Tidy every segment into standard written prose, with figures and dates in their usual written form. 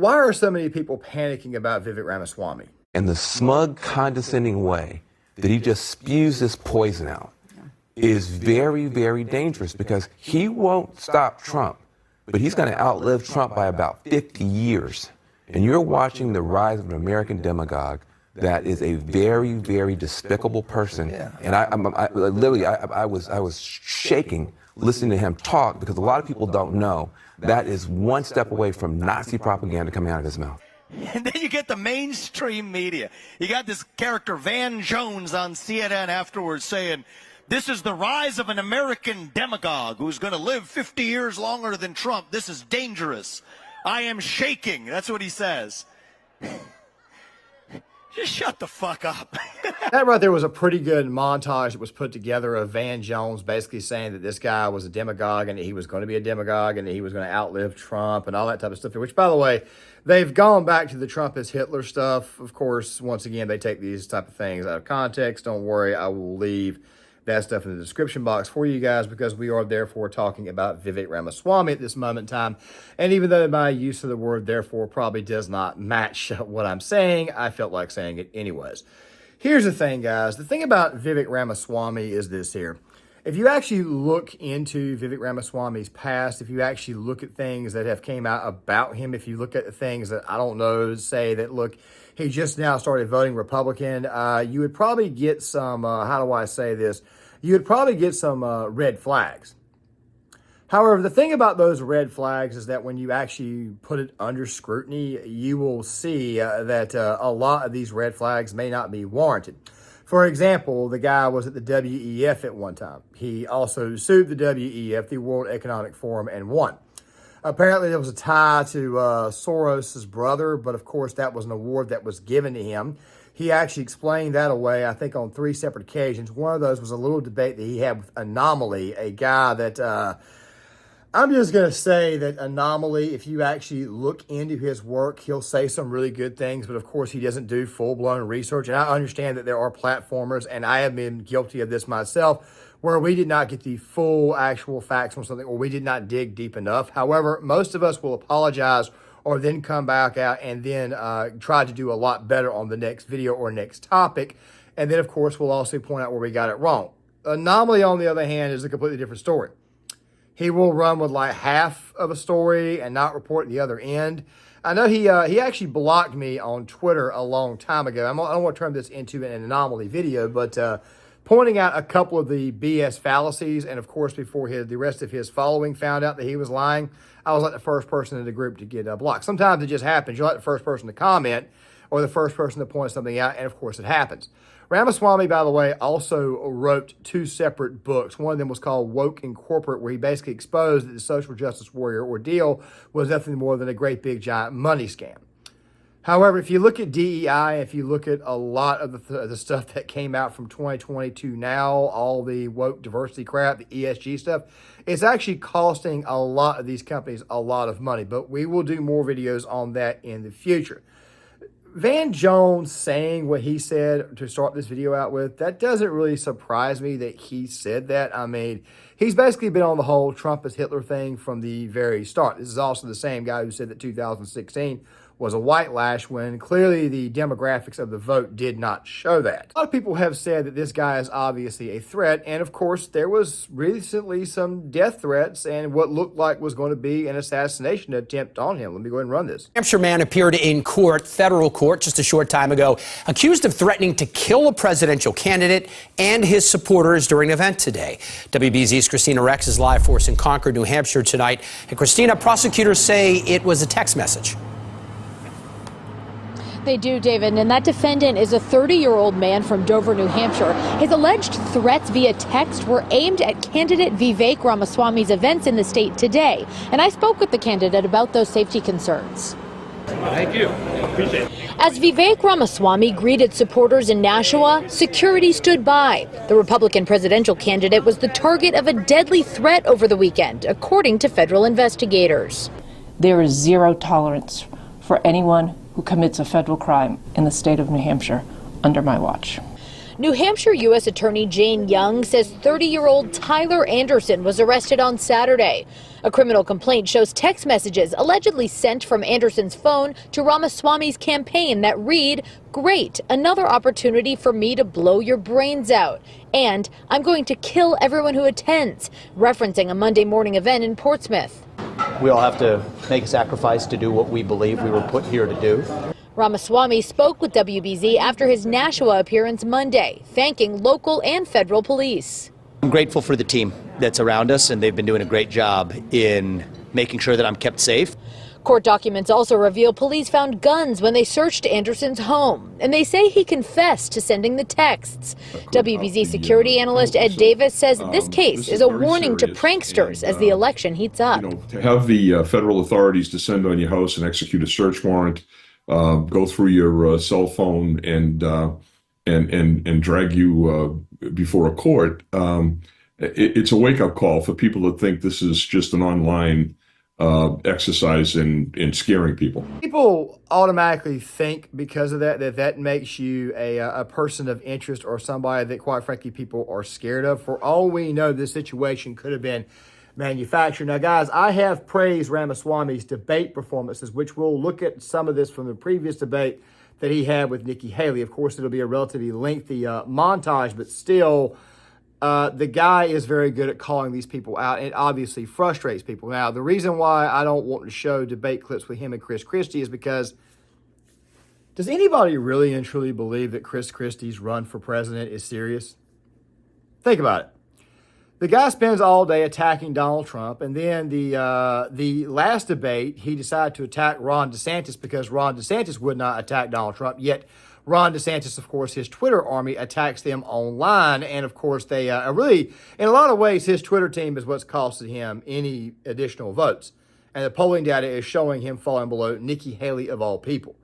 why are so many people panicking about Vivek Ramaswamy? And the smug, condescending way that he just spews this poison out is very, very dangerous, because he won't stop Trump, but he's going to outlive Trump by about 50 years. And you're watching the rise of an American demagogue that is a very, very despicable person. And I was shaking listening to him talk, because a lot of people don't know that is one step away from Nazi propaganda coming out of his mouth. And then you get the mainstream media. You got this character, Van Jones, on CNN afterwards saying, this is the rise of an American demagogue who's going to live 50 years longer than Trump. This is dangerous. I am shaking. That's what he says. Just shut the fuck up. That right there was a pretty good montage that was put together of Van Jones basically saying that this guy was a demagogue and that he was going to be a demagogue and that he was going to outlive Trump and all that type of stuff, which, by the way, they've gone back to the Trump is Hitler stuff. Of course, once again, they take these type of things out of context. Don't worry, I will leave that stuff in the description box for you guys, because we are therefore talking about Vivek Ramaswamy at this moment in time. And even though my use of the word therefore probably does not match what I'm saying, I felt like saying it anyways. Here's the thing, guys. The thing about Vivek Ramaswamy is this here. If you actually look into Vivek Ramaswamy's past, if you actually look at things that have came out about him, if you look at the things that, I don't know, say that, look, he just now started voting Republican, you would probably get some, how do I say this? You would probably get some red flags. However, the thing about those red flags is that when you actually put it under scrutiny, you will see that a lot of these red flags may not be warranted. For example, the guy was at the WEF at one time. He also sued the WEF, the World Economic Forum, and won. Apparently, there was a tie to Soros's brother, but of course, that was an award that was given to him. He actually explained that away, I think, on 3 separate occasions. One of those was a little debate that he had with Anomaly, a guy that, I'm just going to say that Anomaly, if you actually look into his work, he'll say some really good things, but of course, he doesn't do full-blown research. And I understand that there are platformers, and I have been guilty of this myself, where we did not get the full actual facts on something, or we did not dig deep enough. However, most of us will apologize or then come back out and then try to do a lot better on the next video or next topic. And then, of course, we'll also point out where we got it wrong. Anomaly, on the other hand, is a completely different story. He will run with like half of a story and not report the other end. I know he actually blocked me on Twitter a long time ago. I don't want to turn this into an Anomaly video, but pointing out a couple of the BS fallacies, and of course, before the rest of his following found out that he was lying, I was like the first person in the group to get blocked. Sometimes it just happens. You're like the first person to comment or the first person to point something out, and of course it happens. Ramaswamy, by the way, also wrote 2 separate books. One of them was called Woke and Corporate, where he basically exposed that the social justice warrior ordeal was nothing more than a great big giant money scam. However, if you look at DEI, if you look at a lot of the stuff that came out from 2020 to now, all the woke diversity crap, the ESG stuff, it's actually costing a lot of these companies a lot of money. But we will do more videos on that in the future. Van Jones saying what he said to start this video out with, that doesn't really surprise me that he said that. I mean, he's basically been on the whole Trump is Hitler thing from the very start. This is also the same guy who said that 2016 was a white lash, when clearly the demographics of the vote did not show that. A lot of people have said that this guy is obviously a threat, and of course there was recently some death threats and what looked like was going to be an assassination attempt on him. Let me go ahead and run this. New Hampshire man appeared in court, federal court, just a short time ago, accused of threatening to kill a presidential candidate and his supporters during an event today. WBZ's Christina Rex is live for us in Concord, New Hampshire tonight. And Christina, prosecutors say it was a text message. They do, David, and that defendant is a 30-year-old man from Dover, New Hampshire. His alleged threats via text were aimed at candidate Vivek Ramaswamy's events in the state today. And I spoke with the candidate about those safety concerns. Thank you. Appreciate it. As Vivek Ramaswamy greeted supporters in Nashua, security stood by. The Republican presidential candidate was the target of a deadly threat over the weekend, according to federal investigators. There is zero tolerance for anyone who commits a federal crime in the state of New Hampshire under my watch. New Hampshire U.S. Attorney Jane Young says 30-year-old Tyler Anderson was arrested on Saturday. A criminal complaint shows text messages allegedly sent from Anderson's phone to Ramaswamy's campaign that read, "Great, another opportunity for me to blow your brains out," and "I'm going to kill everyone who attends," referencing a Monday morning event in Portsmouth. We all have to make a sacrifice to do what we believe we were put here to do. Ramaswamy spoke with WBZ after his Nashua appearance Monday, thanking local and federal police. I'm grateful for the team that's around us, and they've been doing a great job in making sure that I'm kept safe. Court documents also reveal police found guns when they searched Anderson's home, and they say he confessed to sending the texts. WBZ security analyst Ed Davis says this case is a warning to pranksters as the election heats up. To have the federal authorities descend on your house and execute a search warrant, go through your cell phone and drag you before a court, it's a wake-up call for people that think this is just an online exercise in scaring people. People automatically think because of that makes you a person of interest or somebody that, quite frankly, people are scared of. For all we know, this situation could have been manufactured. Now, guys, I have praised Ramaswamy's debate performances, which we'll look at some of this from the previous debate that he had with Nikki Haley. Of course, it'll be a relatively lengthy montage, but still, the guy is very good at calling these people out, and it obviously frustrates people. Now, the reason why I don't want to show debate clips with him and Chris Christie is because, does anybody really and truly believe that Chris Christie's run for president is serious? Think about it. The guy spends all day attacking Donald Trump, and then the last debate, he decided to attack Ron DeSantis because Ron DeSantis would not attack Donald Trump, yet Ron DeSantis, of course, his Twitter army attacks them online, and of course they really, in a lot of ways, his Twitter team is what's costing him any additional votes, and the polling data is showing him falling below Nikki Haley of all people.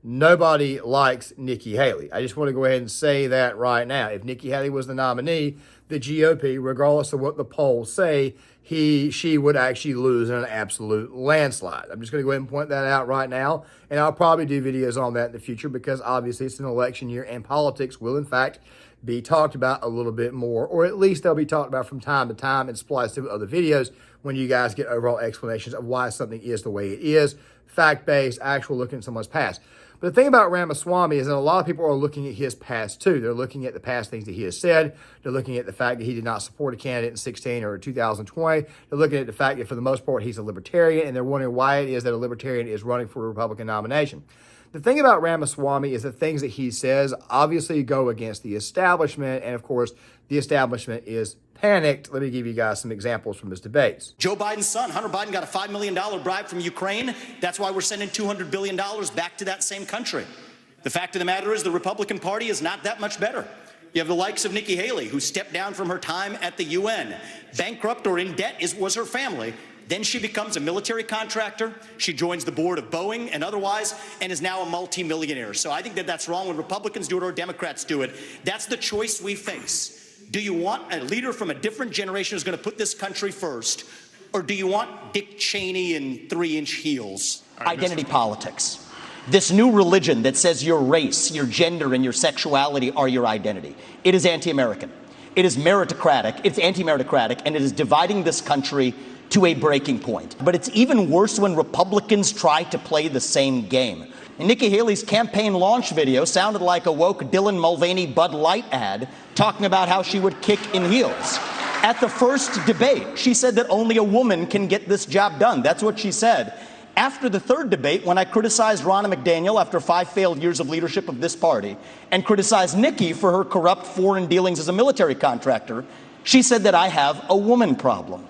Nobody likes Nikki Haley. I just want to go ahead and say that right now. If Nikki Haley was the nominee, the GOP, regardless of what the polls say, she would actually lose in an absolute landslide. I'm just going to go ahead and point that out right now, and I'll probably do videos on that in the future because obviously it's an election year and politics will, in fact, be talked about a little bit more, or at least they'll be talked about from time to time and spliced with other videos when you guys get overall explanations of why something is the way it is, fact-based, actual looking at someone's past. But the thing about Ramaswamy is that a lot of people are looking at his past too. They're looking at the past things that he has said. They're looking at the fact that he did not support a candidate in 2016 or 2020. They're looking at the fact that for the most part he's a libertarian, and they're wondering why it is that a libertarian is running for a Republican nomination. The thing about Ramaswamy is the things that he says obviously go against the establishment, and of course the establishment is panicked. Let me give you guys some examples from his debates. Joe Biden's son, Hunter Biden, got a $5 million bribe from Ukraine. That's why we're sending $200 billion back to that same country. The fact of the matter is the Republican Party is not that much better. You have the likes of Nikki Haley, who stepped down from her time at the UN. Bankrupt or in debt was her family. Then she becomes a military contractor. She joins the board of Boeing and otherwise, and is now a multimillionaire. So I think that that's wrong when Republicans do it or Democrats do it. That's the choice we face. Do you want a leader from a different generation who's going to put this country first? Or do you want Dick Cheney in 3-inch heels? Identity politics. This new religion that says your race, your gender, and your sexuality are your identity. It is anti-American. It is meritocratic. It's anti-meritocratic, and it is dividing this country to a breaking point. But it's even worse when Republicans try to play the same game. And Nikki Haley's campaign launch video sounded like a woke Dylan Mulvaney Bud Light ad talking about how she would kick in heels. At the first debate, she said that only a woman can get this job done. That's what she said. After the third debate, when I criticized Ronna McDaniel after 5 failed years of leadership of this party and criticized Nikki for her corrupt foreign dealings as a military contractor, she said that I have a woman problem.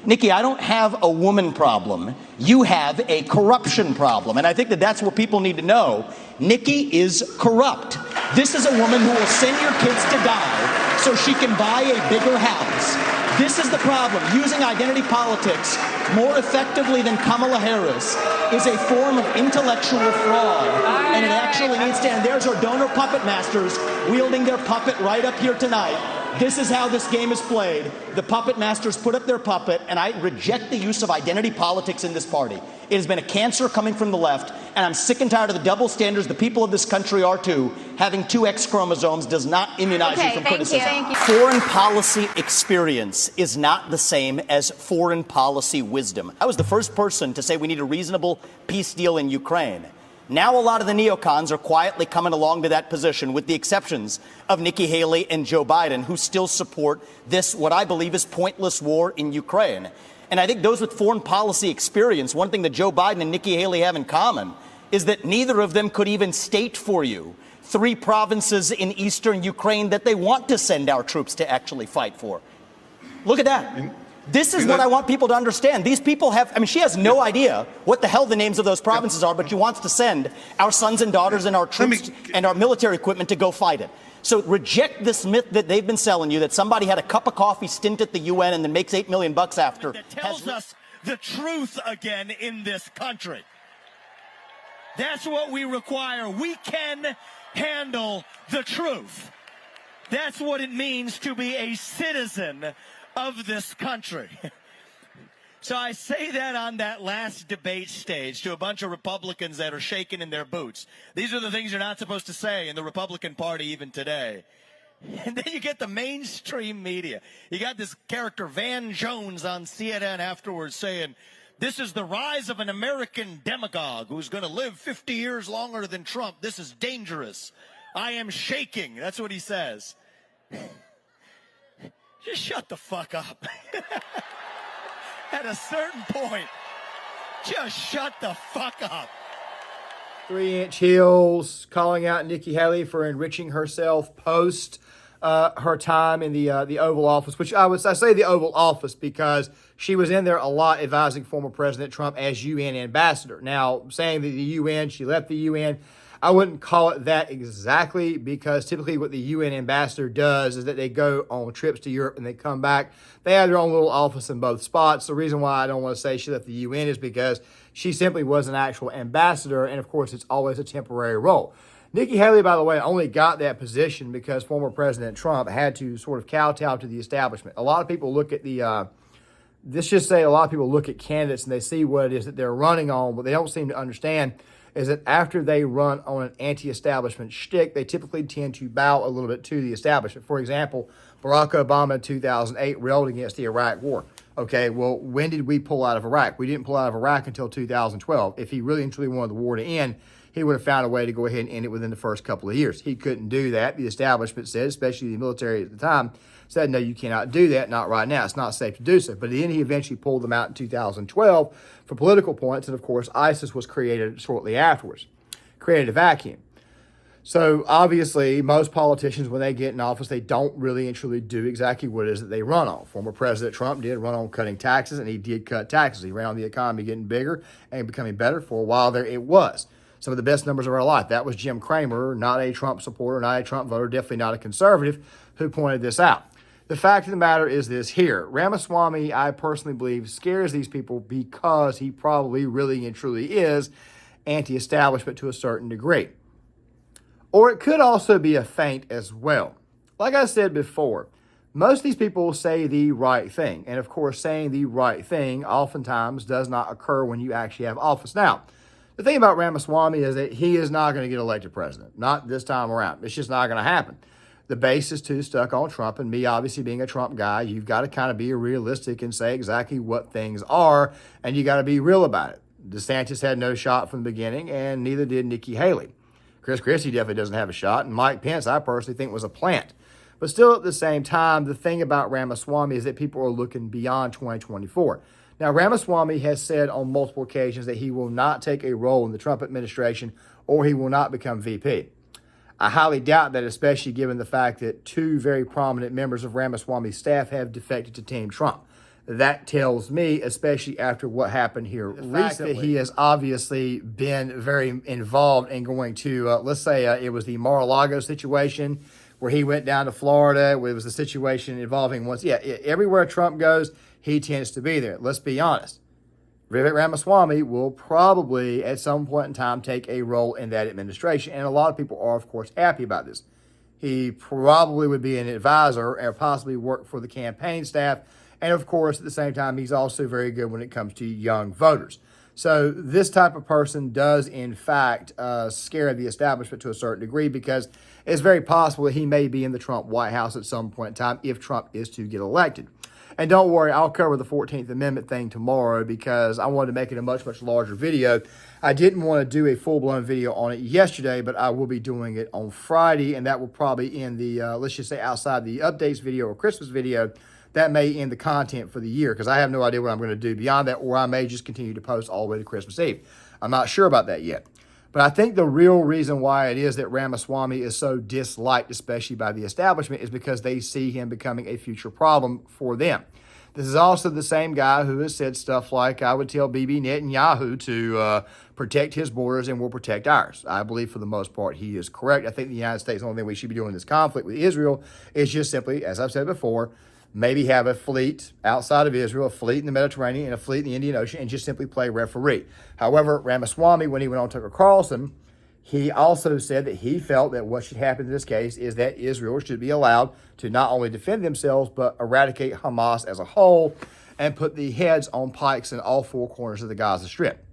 Nikki, I don't have a woman problem. You have a corruption problem. And I think that that's what people need to know. Nikki is corrupt. This is a woman who will send your kids to die so she can buy a bigger house. This is the problem. Using identity politics more effectively than Kamala Harris is a form of intellectual fraud. And it actually needs to end. There's our donor puppet masters wielding their puppet right up here tonight. This is how this game is played. The puppet masters put up their puppet, and I reject the use of identity politics in this party. It has been a cancer coming from the left, And I'm sick and tired of the double standards. The people of this country are too. Having two X chromosomes does not immunize you from criticism. Thank you. Foreign policy experience is not the same as foreign policy wisdom. I was the first person to say we need a reasonable peace deal in Ukraine. Now a lot of the neocons are quietly coming along to that position, with the exceptions of Nikki Haley and Joe Biden, who still support this, what I believe is pointless war in Ukraine. And I think those with foreign policy experience, one thing that Joe Biden and Nikki Haley have in common is that neither of them could even state for you 3 provinces in eastern Ukraine that they want to send our troops to actually fight for. Look at that. This is what I want people to understand. These people have, I mean, she has no idea what the hell the names of those provinces are, but she wants to send our sons and daughters and our troops and our military equipment to go fight it. So reject this myth that they've been selling you, that somebody had a cup of coffee stint at the UN and then makes $8 million after. That tells us the truth again in this country. That's what we require. We can handle the truth. That's what it means to be a citizen of this country. So I say that on that last debate stage to a bunch of Republicans that are shaking in their boots. These are the things you're not supposed to say in the Republican Party even today. And then you get the mainstream media. You got this character Van Jones on CNN afterwards saying, this is the rise of an American demagogue who's going to live 50 years longer than Trump. This is dangerous. I am shaking. That's what he says. Just shut the fuck up. At a certain point, just shut the fuck up. 3-inch heels, calling out Nikki Haley for enriching herself post her time in the Oval Office, which I say the Oval Office because she was in there a lot advising former President Trump as UN ambassador. Now, saying that the UN, she left the UN, I wouldn't call it that exactly, because typically what the UN ambassador does is that they go on trips to Europe and they come back. They have their own little office in both spots. The reason why I don't want to say she left the UN is because she simply was an actual ambassador, and of course it's always a temporary role. Nikki Haley, by the way, only got that position because former President Trump had to sort of kowtow to the establishment. A lot of people look at let's just say a lot of people look at candidates and they see what it is that they're running on, but they don't seem to understand is that after they run on an anti-establishment shtick, they typically tend to bow a little bit to the establishment. For example, Barack Obama in 2008 railed against the Iraq War. Okay, well, when did we pull out of Iraq? We didn't pull out of Iraq until 2012. If he really and truly wanted the war to end, he would have found a way to go ahead and end it within the first couple of years. He couldn't do that. The establishment said, especially the military at the time, said, no, you cannot do that, not right now. It's not safe to do so. But then he eventually pulled them out in 2012 for political points. And, of course, ISIS was created shortly afterwards, created a vacuum. So, obviously, most politicians, when they get in office, they don't really and truly do exactly what it is that they run on. Former President Trump did run on cutting taxes, and he did cut taxes. He ran on the economy getting bigger and becoming better. For a while there, it was some of the best numbers of our life. That was Jim Cramer, not a Trump supporter, not a Trump voter, definitely not a conservative, who pointed this out. The fact of the matter is this here. Ramaswamy, I personally believe, scares these people because he probably really and truly is anti-establishment to a certain degree. Or it could also be a feint as well. Like I said before, most of these people say the right thing. And of course, saying the right thing oftentimes does not occur when you actually have office. Now, the thing about Ramaswamy is that he is not going to get elected president. Not this time around. It's just not going to happen. The base is too stuck on Trump, and me obviously being a Trump guy, you've got to kind of be realistic and say exactly what things are, and you got to be real about it. DeSantis had no shot from the beginning, and neither did Nikki Haley. Chris Christie definitely doesn't have a shot, and Mike Pence, I personally think, was a plant. But still, at the same time, the thing about Ramaswamy is that people are looking beyond 2024. Now, Ramaswamy has said on multiple occasions that he will not take a role in the Trump administration or he will not become VP. I highly doubt that, especially given the fact that 2 very prominent members of Ramaswamy's staff have defected to Team Trump. That tells me, especially after what happened here recently, that he has obviously been very involved in going to, let's say it was the Mar-a-Lago situation where he went down to Florida, where it was a situation involving everywhere Trump goes, he tends to be there. Let's be honest. Vivek Ramaswamy will probably at some point in time take a role in that administration. And a lot of people are, of course, happy about this. He probably would be an advisor and possibly work for the campaign staff. And of course, at the same time, he's also very good when it comes to young voters. So this type of person does, in fact, scare the establishment to a certain degree, because it's very possible that he may be in the Trump White House at some point in time if Trump is to get elected. And don't worry, I'll cover the 14th Amendment thing tomorrow, because I wanted to make it a much, much larger video. I didn't want to do a full-blown video on it yesterday, but I will be doing it on Friday, and that will probably end the, let's just say outside the updates video or Christmas video, that may end the content for the year, because I have no idea what I'm going to do beyond that, or I may just continue to post all the way to Christmas Eve. I'm not sure about that yet. But I think the real reason why it is that Ramaswamy is so disliked, especially by the establishment, is because they see him becoming a future problem for them. This is also the same guy who has said stuff like, I would tell Bibi Netanyahu to protect his borders and we'll protect ours. I believe for the most part he is correct. I think the United States, the only thing we should be doing in this conflict with Israel is just simply, as I've said before, maybe have a fleet outside of Israel, a fleet in the Mediterranean, and a fleet in the Indian Ocean, and just simply play referee. However, Ramaswamy, when he went on Tucker Carlson, he also said that he felt that what should happen in this case is that Israel should be allowed to not only defend themselves, but eradicate Hamas as a whole and put the heads on pikes in all four corners of the Gaza Strip.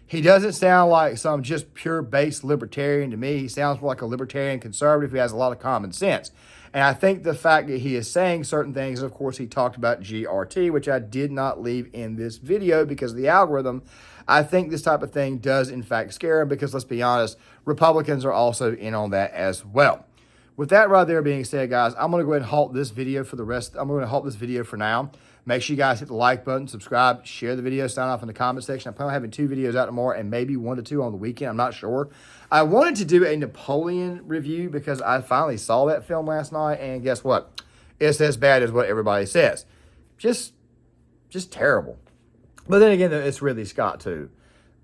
He doesn't sound like some just pure base libertarian to me. He sounds more like a libertarian conservative who has a lot of common sense. And I think the fact that he is saying certain things, of course, he talked about GRT, which I did not leave in this video because of the algorithm. I think this type of thing does, in fact, scare him because, let's be honest, Republicans are also in on that as well. With that right there being said, guys, I'm going to go ahead and halt this video for the rest. I'm going to halt this video for now. Make sure you guys hit the like button, subscribe, share the video, sign off in the comment section. I plan on having 2 videos out tomorrow and maybe 1 to 2 on the weekend. I'm not sure. I wanted to do a Napoleon review because I finally saw that film last night, and guess what? It's as bad as what everybody says. Just terrible. But then again, it's Ridley Scott too.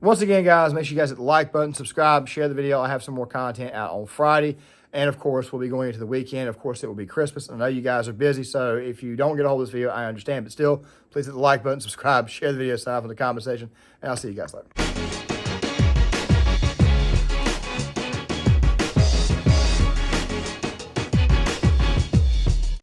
Once again, guys, make sure you guys hit the like button, subscribe, share the video. I have some more content out on Friday. And, of course, we'll be going into the weekend. Of course, it will be Christmas. I know you guys are busy, so if you don't get a hold of this video, I understand. But still, please hit the like button, subscribe, share the video, sign up in the comment section, and I'll see you guys later.